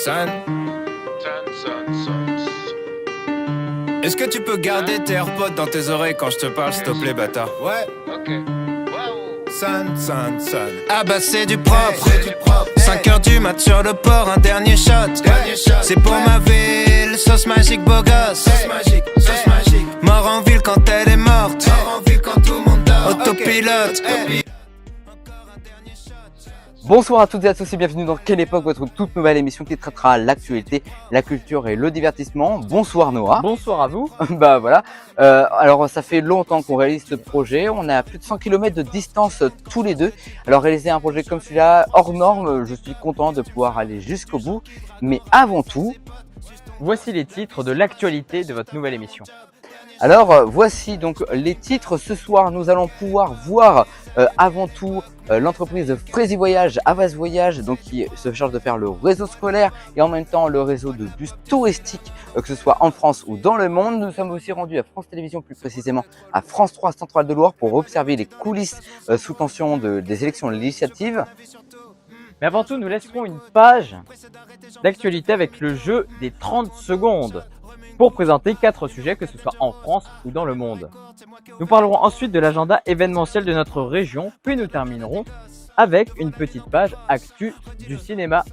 Son, est-ce que tu peux garder tes AirPods dans tes oreilles quand je te parle, s'il te plaît, bâtard? Ouais. Ok. Son. Ah bah c'est du propre. 5 heures du mat sur le port, un dernier shot. C'est pour ma ville, sauce magique, beau gosse. Mort en ville quand elle est morte. Autopilote. Bonsoir à toutes et à tous et bienvenue dans Quelle époque, votre toute nouvelle émission qui traitera l'actualité, la culture et le divertissement. Bonsoir Noah. Bonsoir à vous. Bah voilà, alors ça fait longtemps qu'on réalise ce projet, on est à plus de 100 km de distance tous les deux. Alors réaliser un projet comme celui-là, hors norme, je suis content de pouvoir aller jusqu'au bout. Mais avant tout, voici les titres de l'actualité de votre nouvelle émission. Alors voici donc les titres. Ce soir nous allons pouvoir voir avant tout l'entreprise Frézy Voyage, Havas Voyage, donc qui se charge de faire le réseau scolaire et en même temps le réseau de bus touristiques, que ce soit en France ou dans le monde. Nous sommes aussi rendus à France Télévisions, plus précisément à France 3 Centre-Val-de-Loire pour observer les coulisses sous tension des élections législatives. Mais avant tout, nous laisserons une page d'actualité avec le jeu des 30 secondes pour présenter 4 sujets, que ce soit en France ou dans le monde. Nous parlerons ensuite de l'agenda événementiel de notre région, puis nous terminerons avec une petite page actu du cinéma.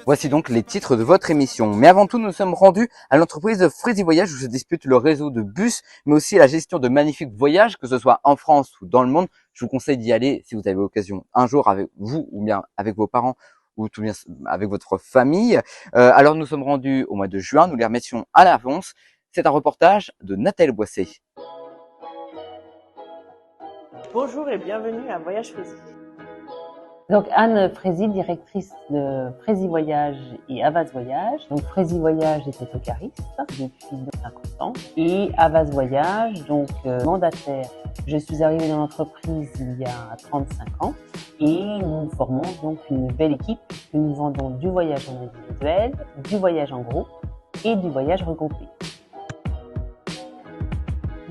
Voici donc les titres de votre émission. Mais avant tout, nous sommes rendus à l'entreprise Frézy Voyage où se dispute le réseau de bus, mais aussi la gestion de magnifiques voyages, que ce soit en France ou dans le monde. Je vous conseille d'y aller si vous avez l'occasion un jour avec vous ou bien avec vos parents ou tout bien avec votre famille. Alors nous sommes rendus au mois de juin, nous les remercions à l'avance. C'est un reportage de Nathalie Boisset. Bonjour et bienvenue à Voyage Frézy. Donc Anne Frézy, directrice de Frézy Voyage et Havas Voyage. Donc Frézy Voyage est autocariste depuis 50 ans et Havas Voyage, donc mandataire. Je suis arrivée dans l'entreprise il y a 35 ans et nous formons donc une belle équipe puisque nous vendons du voyage en individuel, du voyage en groupe et du voyage regroupé.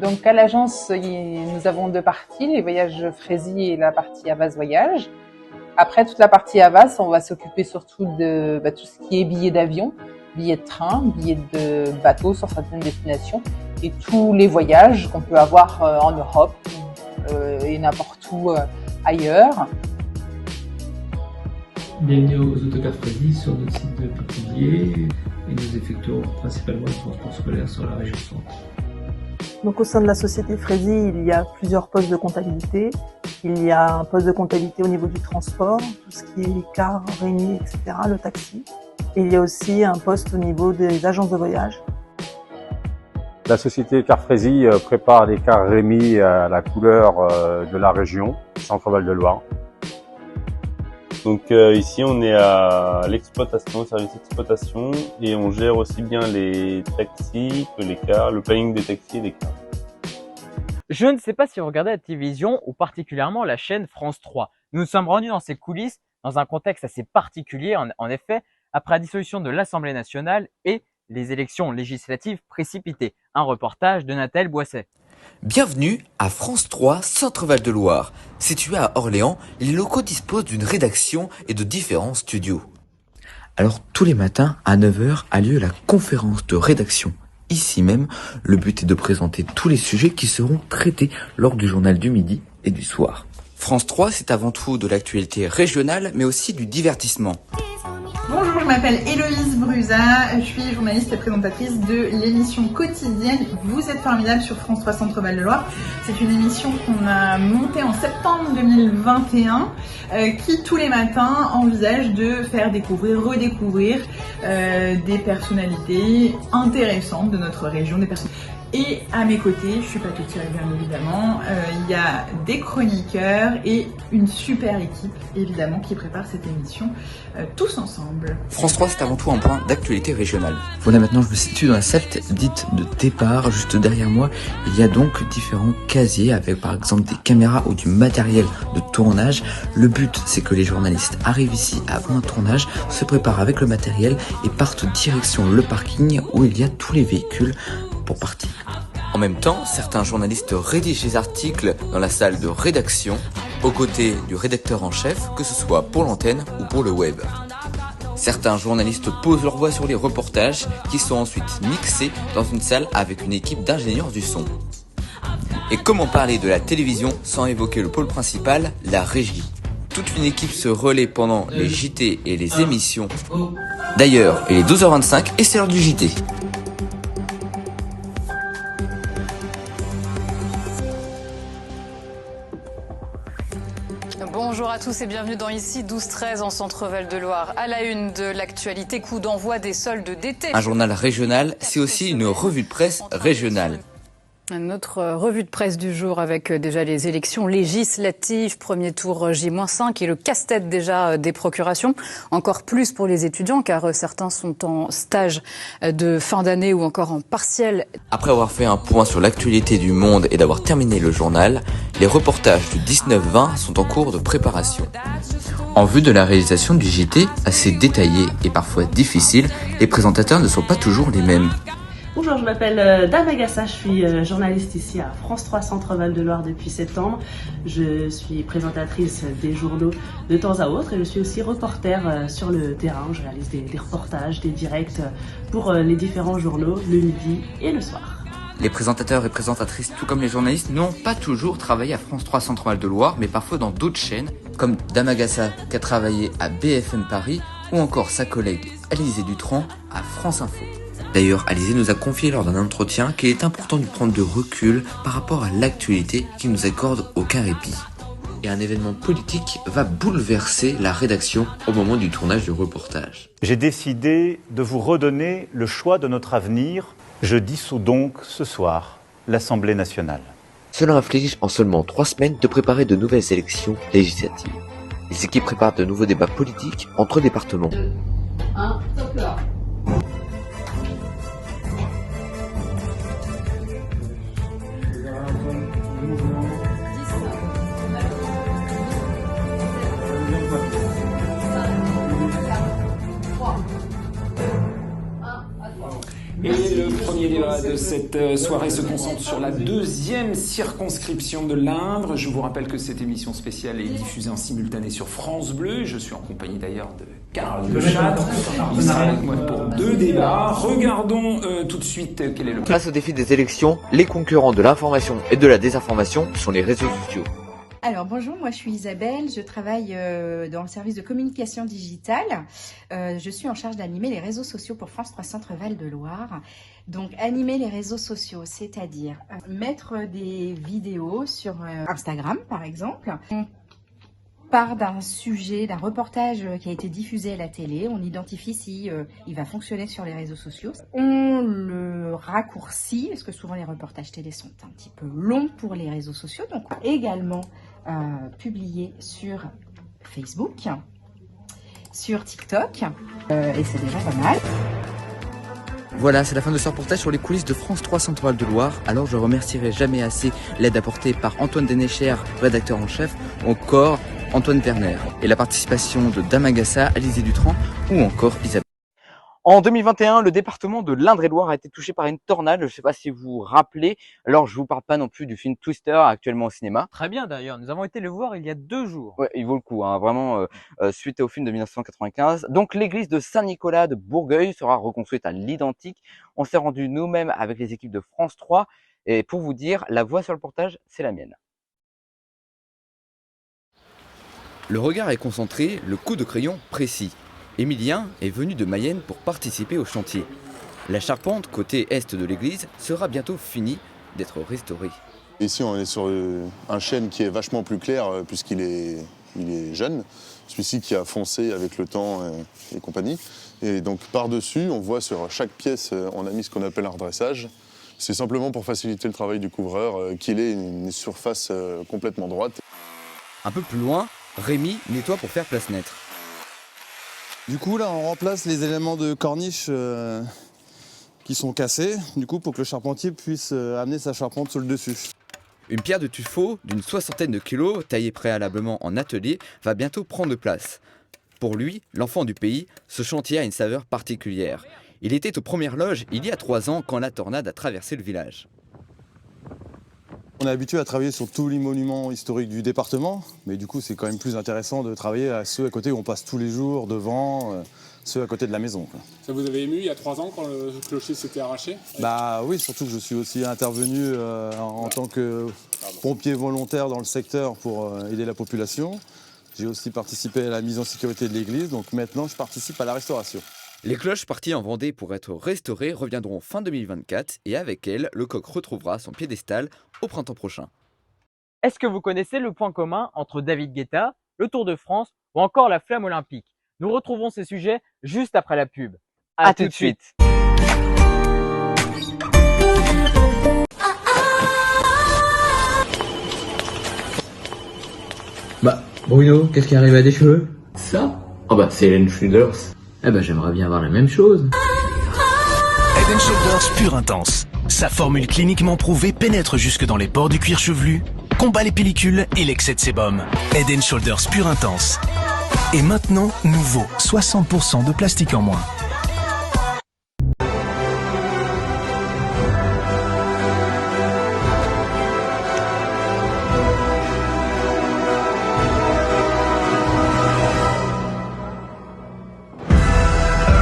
Donc à l'agence, nous avons 2 parties, les voyages Frézy et la partie Havas Voyage. Après toute la partie Havas, on va s'occuper surtout de tout ce qui est billets d'avion, billets de train, billets de bateau sur certaines destinations et tous les voyages qu'on peut avoir en Europe et n'importe où ailleurs. Bienvenue aux autocars Frézy sur notre site de Pithiviers et nous effectuons principalement le transport scolaire sur la région centre. Donc au sein de la société Frézy, il y a plusieurs postes de comptabilité. Il y a un poste de comptabilité au niveau du transport, tout ce qui est car, rémi, etc., le taxi. Et il y a aussi un poste au niveau des agences de voyage. La société Car Frézy prépare les cars Rémi à la couleur de la région, Centre-Val-de-Loire. Donc ici on est à l'exploitation, service d'exploitation, et on gère aussi bien les taxis que les cars, le planning des taxis et des cars. Je ne sais pas si vous regardez la télévision ou particulièrement la chaîne France 3. Nous nous sommes rendus dans ces coulisses dans un contexte assez particulier, en effet, après la dissolution de l'Assemblée nationale et les élections législatives précipitées. Un reportage de Nathalie Boisset. Bienvenue à France 3 Centre-Val-de-Loire. Situé à Orléans, les locaux disposent d'une rédaction et de différents studios. Alors tous les matins à 9h a lieu la conférence de rédaction. Ici même, le but est de présenter tous les sujets qui seront traités lors du journal du midi et du soir. France 3, c'est avant tout de l'actualité régionale, mais aussi du divertissement. Bonjour, je m'appelle Héloïse Brusa, je suis journaliste et présentatrice de l'émission quotidienne Vous êtes formidable sur France 3 Centre-Val-de-Loire. C'est une émission qu'on a montée en septembre 2021 qui tous les matins envisage de faire découvrir, redécouvrir des personnalités intéressantes de notre région, des personnes. Et à mes côtés, je suis pas toute seule bien évidemment, il y a des chroniqueurs et une super équipe évidemment qui prépare cette émission tous ensemble. France 3, c'est avant tout un point d'actualité régionale. Voilà, maintenant je me situe dans la salle dite de départ. Juste derrière moi, il y a donc différents casiers avec par exemple des caméras ou du matériel de tournage. Le but, c'est que les journalistes arrivent ici avant un tournage, se préparent avec le matériel et partent direction le parking où il y a tous les véhicules pour partir. En même temps, certains journalistes rédigent les articles dans la salle de rédaction, aux côtés du rédacteur en chef, que ce soit pour l'antenne ou pour le web. Certains journalistes posent leur voix sur les reportages qui sont ensuite mixés dans une salle avec une équipe d'ingénieurs du son. Et comment parler de la télévision sans évoquer le pôle principal, la régie. Toute une équipe se relaie pendant les JT et les émissions. D'ailleurs, il est 12h25 et c'est l'heure du JT. Bonjour à tous et bienvenue dans Ici 12-13 en Centre-Val de Loire. À la une de l'actualité, coup d'envoi des soldes d'été. Un journal régional, c'est aussi une revue de presse régionale. Notre revue de presse du jour avec déjà les élections législatives, premier tour J-5 et le casse-tête déjà des procurations. Encore plus pour les étudiants car certains sont en stage de fin d'année ou encore en partiel. Après avoir fait un point sur l'actualité du monde et d'avoir terminé le journal, les reportages du 19-20 sont en cours de préparation. En vue de la réalisation du JT, assez détaillé et parfois difficile, les présentateurs ne sont pas toujours les mêmes. Bonjour, je m'appelle Dame Agassa, je suis journaliste ici à France 3 Centre-Val de Loire depuis septembre. Je suis présentatrice des journaux de temps à autre et je suis aussi reporter sur le terrain. Je réalise des reportages, des directs pour les différents journaux le midi et le soir. Les présentateurs et présentatrices, tout comme les journalistes, n'ont pas toujours travaillé à France 3 Centre-Val de Loire, mais parfois dans d'autres chaînes, comme Dame Agassa qui a travaillé à BFM Paris ou encore sa collègue Alizée Dutran à France Info. D'ailleurs, Alizée nous a confié lors d'un entretien qu'il est important de prendre de recul par rapport à l'actualité qui nous accorde aucun répit. Et un événement politique va bouleverser la rédaction au moment du tournage du reportage. J'ai décidé de vous redonner le choix de notre avenir. Je dissous donc ce soir l'Assemblée nationale. Cela inflige en seulement 3 semaines de préparer de nouvelles élections législatives. Les équipes préparent de nouveaux débats politiques entre départements. 2, 1, top là. Et le premier débat de cette soirée se concentre sur la deuxième circonscription de l'Indre. Je vous rappelle que cette émission spéciale est diffusée en simultané sur France Bleu. Je suis en compagnie d'ailleurs de Karl Lechattre. Il sera avec moi pour 2 débats. Regardons tout de suite quel est le... Face au défi des élections, les concurrents de l'information et de la désinformation sont les réseaux sociaux. Alors bonjour, moi je suis Isabelle, je travaille dans le service de communication digitale. Je suis en charge d'animer les réseaux sociaux pour France 3 Centre-Val de Loire. Donc animer les réseaux sociaux, c'est-à-dire mettre des vidéos sur Instagram par exemple. On part d'un sujet, d'un reportage qui a été diffusé à la télé, on identifie si il va fonctionner sur les réseaux sociaux. On le raccourcit, parce que souvent les reportages télé sont un petit peu longs pour les réseaux sociaux. Donc également publié sur Facebook, sur TikTok, et c'est déjà pas mal. Voilà, c'est la fin de ce reportage sur les coulisses de France 3 Centre-Val de Loire. Alors je remercierai jamais assez l'aide apportée par Antoine Dénécher, rédacteur en chef, encore Antoine Werner, et la participation de Dame Agassa, Alizée Dutran ou encore Isabelle. En 2021, le département de l'Indre-et-Loire a été touché par une tornade. Je ne sais pas si vous vous rappelez. Alors, je vous parle pas non plus du film Twister actuellement au cinéma. Très bien d'ailleurs, nous avons été le voir il y a 2 jours. Ouais, il vaut le coup, hein, vraiment, suite au film de 1995. Donc, l'église de Saint-Nicolas de Bourgueil sera reconstruite à l'identique. On s'est rendu nous-mêmes avec les équipes de France 3. Et pour vous dire, la voix sur le portage, c'est la mienne. Le regard est concentré, le coup de crayon précis. Emilien est venu de Mayenne pour participer au chantier. La charpente côté est de l'église sera bientôt finie d'être restaurée. Ici, on est sur un chêne qui est vachement plus clair puisqu'il est jeune. Celui-ci qui a foncé avec le temps et compagnie. Et donc par-dessus, on voit sur chaque pièce, on a mis ce qu'on appelle un redressage. C'est simplement pour faciliter le travail du couvreur, qu'il ait une surface complètement droite. Un peu plus loin, Rémi nettoie pour faire place nette. Du coup, là, on remplace les éléments de corniche qui sont cassés, du coup, pour que le charpentier puisse amener sa charpente sur le dessus. Une pierre de tuffeau d'une 60aine de kilos, taillée préalablement en atelier, va bientôt prendre place. Pour lui, l'enfant du pays, ce chantier a une saveur particulière. Il était aux premières loges il y a 3 ans quand la tornade a traversé le village. On est habitué à travailler sur tous les monuments historiques du département, mais du coup c'est quand même plus intéressant de travailler à ceux à côté où on passe tous les jours devant, ceux à côté de la maison, quoi. Ça vous avait ému il y a 3 ans quand le clocher s'était arraché? Bah oui, surtout que je suis aussi intervenu en tant que pompier volontaire dans le secteur pour aider la population. J'ai aussi participé à la mise en sécurité de l'église, donc maintenant je participe à la restauration. Les cloches parties en Vendée pour être restaurées reviendront fin 2024 et avec elles, le coq retrouvera son piédestal au printemps prochain. Est-ce que vous connaissez le point commun entre David Guetta, le Tour de France ou encore la flamme olympique? Nous retrouvons ces sujets juste après la pub. À tout de suite. Bah, Bruno, qu'est-ce qui arrive à tes cheveux? Ça? Oh bah, c'est Helen Shoulders. Eh bah, j'aimerais bien avoir la même chose. Head & Shoulders Pure Intense. Sa formule cliniquement prouvée pénètre jusque dans les pores du cuir chevelu, combat les pellicules et l'excès de sébum. Head & Shoulders Pure Intense. Et maintenant, nouveau, 60% de plastique en moins.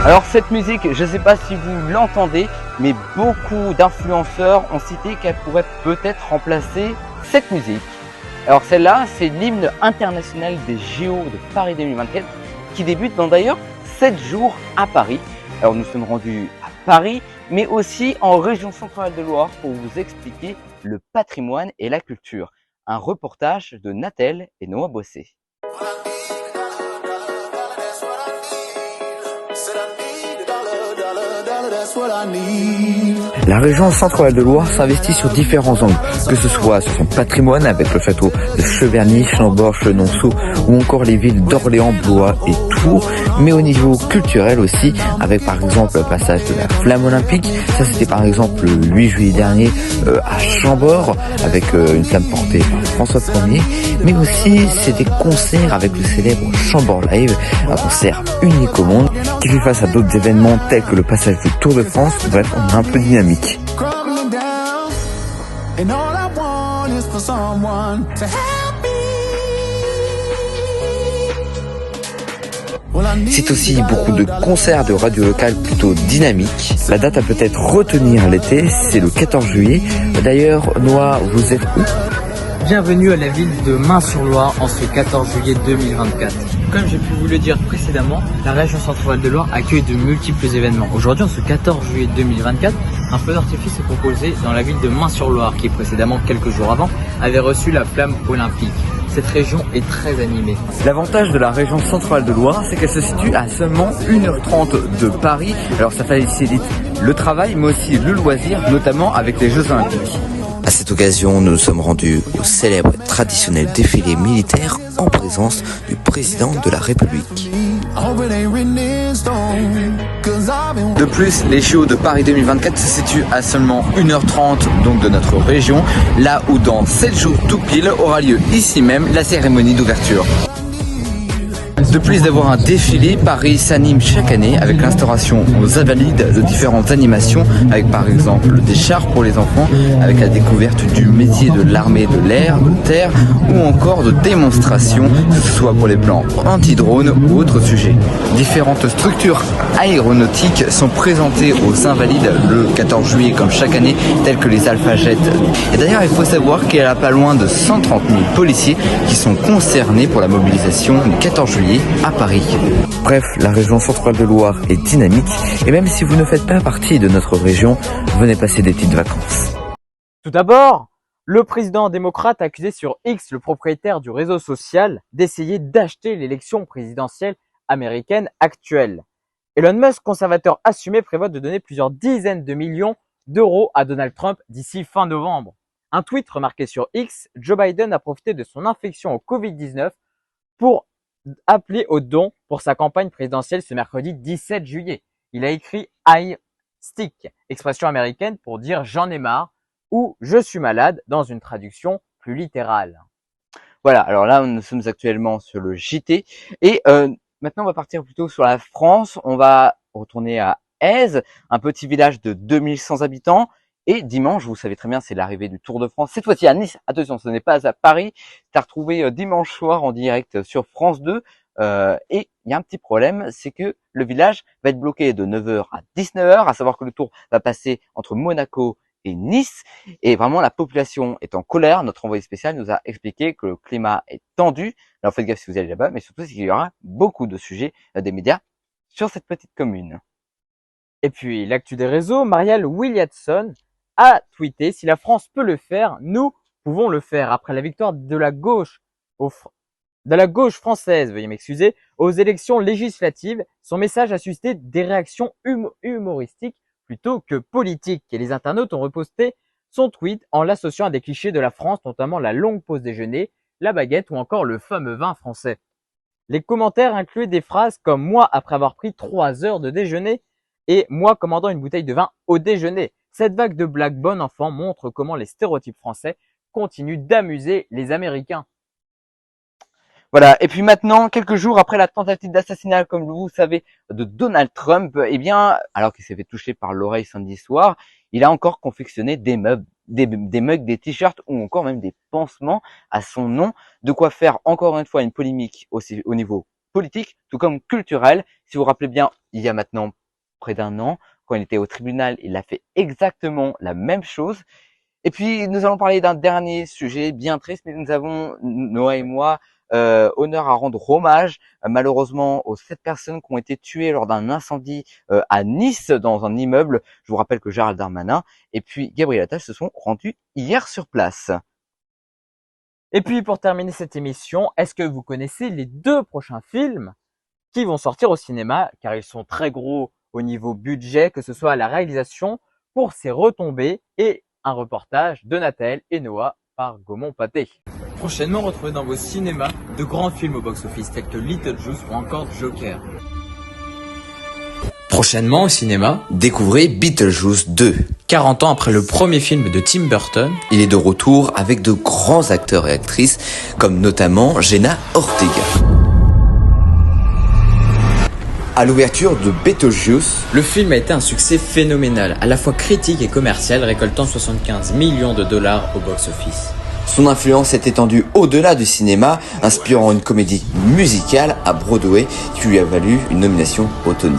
Alors cette musique, je ne sais pas si vous l'entendez, mais beaucoup d'influenceurs ont cité qu'elle pourrait peut-être remplacer cette musique. Alors celle-là, c'est l'hymne international des JO de Paris 2024 qui débute dans d'ailleurs 7 jours à Paris. Alors nous sommes rendus à Paris, mais aussi en région centrale de Loire pour vous expliquer le patrimoine et la culture. Un reportage de Natel et Noah Bossé. La région Centre-Val de Loire s'investit sur différents angles, que ce soit sur son patrimoine avec le château de Cheverny, Chambord, Chenonceau ou encore les villes d'Orléans, Blois et Tours, mais au niveau culturel aussi, avec par exemple le passage de la flamme olympique. Ça c'était par exemple le 8 juillet dernier à Chambord avec une flamme portée par François Ier, mais aussi c'est des concerts avec le célèbre Chambord Live, un concert unique au monde qui fait face à d'autres événements tels que le passage du Tour de France. Bref, on est un peu dynamique. C'est aussi beaucoup de concerts de radio locales plutôt dynamiques. La date à peut-être retenir l'été, c'est le 14 juillet. D'ailleurs, Noah, vous êtes où? Bienvenue à la ville de Main-sur-Loire en ce 14 juillet 2024. Comme j'ai pu vous le dire précédemment, la région Centre-Val de Loire accueille de multiples événements. Aujourd'hui, en ce 14 juillet 2024, un feu d'artifice est proposé dans la ville de Main-sur-Loire qui précédemment, quelques jours avant, avait reçu la flamme olympique. Cette région est très animée. L'avantage de la région Centre-Val de Loire, c'est qu'elle se situe à seulement 1h30 de Paris. Alors ça facilite le travail, mais aussi le loisir, notamment avec les Jeux Olympiques. À cette occasion, nous nous sommes rendus au célèbre et traditionnel défilé militaire en présence du président de la République. De plus, les JO de Paris 2024 se situent à seulement 1h30 donc de notre région, là où dans 7 jours tout pile aura lieu ici même la cérémonie d'ouverture. De plus d'avoir un défilé, Paris s'anime chaque année avec l'instauration aux Invalides de différentes animations, avec par exemple des chars pour les enfants, avec la découverte du métier de l'armée de l'air, de terre, ou encore de démonstrations, que ce soit pour les plans anti-drone ou autres sujets. Différentes structures aéronautiques sont présentées aux Invalides le 14 juillet comme chaque année, telles que les Alpha Jets. Et d'ailleurs, il faut savoir qu'il y a pas loin de 130 000 policiers qui sont concernés pour la mobilisation du 14 juillet à Paris. Bref, la région Centre-Val de Loire est dynamique et même si vous ne faites pas partie de notre région, venez passer des petites vacances. Tout d'abord, le président démocrate a accusé sur X le propriétaire du réseau social d'essayer d'acheter l'élection présidentielle américaine actuelle. Elon Musk, conservateur assumé, prévoit de donner plusieurs dizaines de millions d'euros à Donald Trump d'ici fin novembre. Un tweet remarqué sur X, Joe Biden a profité de son infection au Covid-19 pour appeler au don pour sa campagne présidentielle ce mercredi 17 juillet. Il a écrit « I stick », expression américaine pour dire « j'en ai marre » ou « je suis malade » dans une traduction plus littérale. Voilà, alors là nous sommes actuellement sur le JT et maintenant on va partir plutôt sur la France. On va retourner à Èze, un petit village de 2100 habitants. Et dimanche, vous savez très bien, c'est l'arrivée du Tour de France. Cette fois-ci à Nice. Attention, ce n'est pas à Paris. C'est à retrouver dimanche soir en direct sur France 2. Et il y a un petit problème, c'est que le village va être bloqué de 9h à 19h, à savoir que le tour va passer entre Monaco et Nice, et vraiment la population est en colère. Notre envoyé spécial nous a expliqué que le climat est tendu. Alors faites gaffe si vous allez là-bas, mais surtout c'est qu'il y aura beaucoup de sujets des médias sur cette petite commune. Et puis, l'actu des réseaux, Marielle Williamson a tweeté « Si la France peut le faire, nous pouvons le faire ». Après la victoire de la gauche française, veuillez m'excuser, aux élections législatives, son message a suscité des réactions humoristiques plutôt que politiques. Et les internautes ont reposté son tweet en l'associant à des clichés de la France, notamment la longue pause déjeuner, la baguette ou encore le fameux vin français. Les commentaires incluaient des phrases comme « Moi, après avoir pris 3 heures de déjeuner » et « Moi, commandant une bouteille de vin au déjeuner ». Cette vague de blagues bon enfant montre comment les stéréotypes français continuent d'amuser les Américains. Voilà, et puis maintenant, quelques jours après la tentative d'assassinat, comme vous savez, de Donald Trump, eh bien, alors qu'il s'est fait toucher par l'oreille samedi soir, il a encore confectionné des mugs, des t-shirts ou encore même des pansements à son nom, de quoi faire encore une fois une polémique aussi au niveau politique, tout comme culturel. Si vous vous rappelez bien, il y a maintenant près d'1 an, quand il était au tribunal, il a fait exactement la même chose. Et puis, nous allons parler d'un dernier sujet bien triste, mais nous avons, Noah et moi, honneur à rendre hommage malheureusement aux 7 personnes qui ont été tuées lors d'un incendie à Nice dans un immeuble. Je vous rappelle que Gérald Darmanin et puis Gabriel Attal se sont rendus hier sur place. Et puis pour terminer cette émission, est-ce que vous connaissez les 2 prochains films qui vont sortir au cinéma, car ils sont très gros au niveau budget, que ce soit à la réalisation pour ses retombées et un reportage de Nathalie et Noah par Gaumont Pathé. Prochainement, retrouvez dans vos cinémas de grands films au box-office tels que Little Juice ou encore Joker. Prochainement au cinéma, découvrez Beetlejuice 2. 40 ans après le premier film de Tim Burton, il est de retour avec de grands acteurs et actrices, comme notamment Jenna Ortega. À l'ouverture de Beetlejuice, le film a été un succès phénoménal, à la fois critique et commercial, récoltant 75 millions de dollars au box-office. Son influence s'est étendue au-delà du cinéma, inspirant une comédie musicale à Broadway qui lui a valu une nomination au Tony.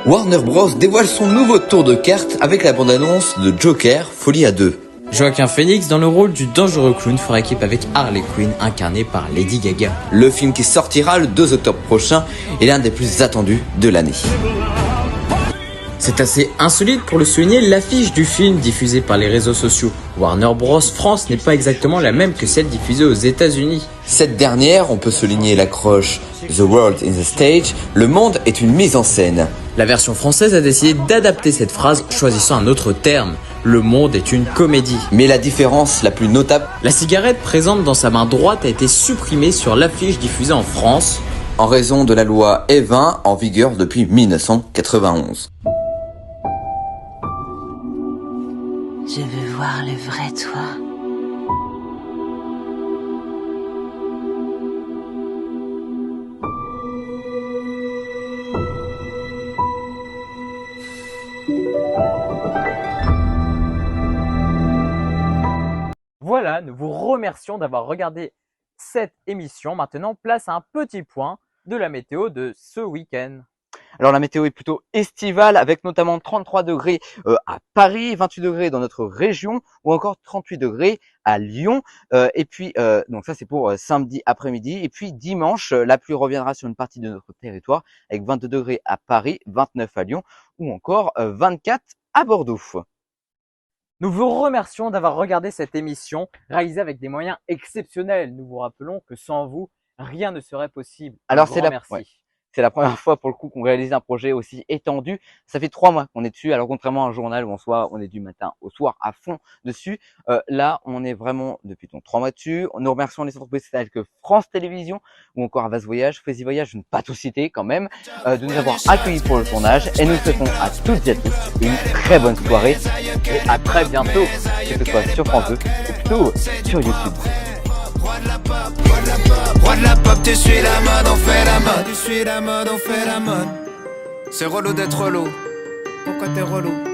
Warner Bros dévoile son nouveau tour de cartes avec la bande-annonce de Joker, Folie à 2. Joaquin Phoenix, dans le rôle du dangereux clown, fera équipe avec Harley Quinn, incarnée par Lady Gaga. Le film qui sortira le 2 octobre prochain est l'un des plus attendus de l'année. C'est assez insolite pour le souligner, l'affiche du film diffusée par les réseaux sociaux Warner Bros France n'est pas exactement la même que celle diffusée aux États-Unis. Cette dernière, on peut souligner l'accroche The World in the Stage, le monde est une mise en scène. La version française a décidé d'adapter cette phrase, choisissant un autre terme. Le monde est une comédie. Mais la différence la plus notable, la cigarette présente dans sa main droite a été supprimée sur l'affiche diffusée en France en raison de la loi E20 en vigueur depuis 1991. Je veux voir le vrai toi. Voilà, nous vous remercions d'avoir regardé cette émission. Maintenant, place à un petit point de la météo de ce week-end. Alors la météo est plutôt estivale avec notamment 33 degrés à Paris, 28 degrés dans notre région ou encore 38 degrés à Lyon. Et puis donc ça c'est pour samedi après-midi. Et puis dimanche, la pluie reviendra sur une partie de notre territoire avec 22 degrés à Paris, 29 à Lyon ou encore 24 à Bordeaux. Nous vous remercions d'avoir regardé cette émission réalisée avec des moyens exceptionnels. Nous vous rappelons que sans vous, rien ne serait possible. Alors c'est la première fois pour le coup qu'on réalise un projet aussi étendu. Ça fait 3 mois qu'on est dessus. Alors contrairement à un journal où en soi on est du matin au soir à fond dessus, là on est vraiment depuis 3 mois dessus. Nous remercions les entreprises telles que France Télévisions ou encore Avas Voyage, Frézy Voyage, je ne pas tout citer quand même, de nous avoir accueillis pour le tournage. Et nous souhaitons à toutes et à tous une très bonne soirée et à très bientôt, que ce soit sur France 2 ou plutôt sur YouTube. Roi de la pop, tu suis la mode, on fait la mode. Tu suis la mode, on fait la mode. C'est relou d'être relou. Pourquoi t'es relou?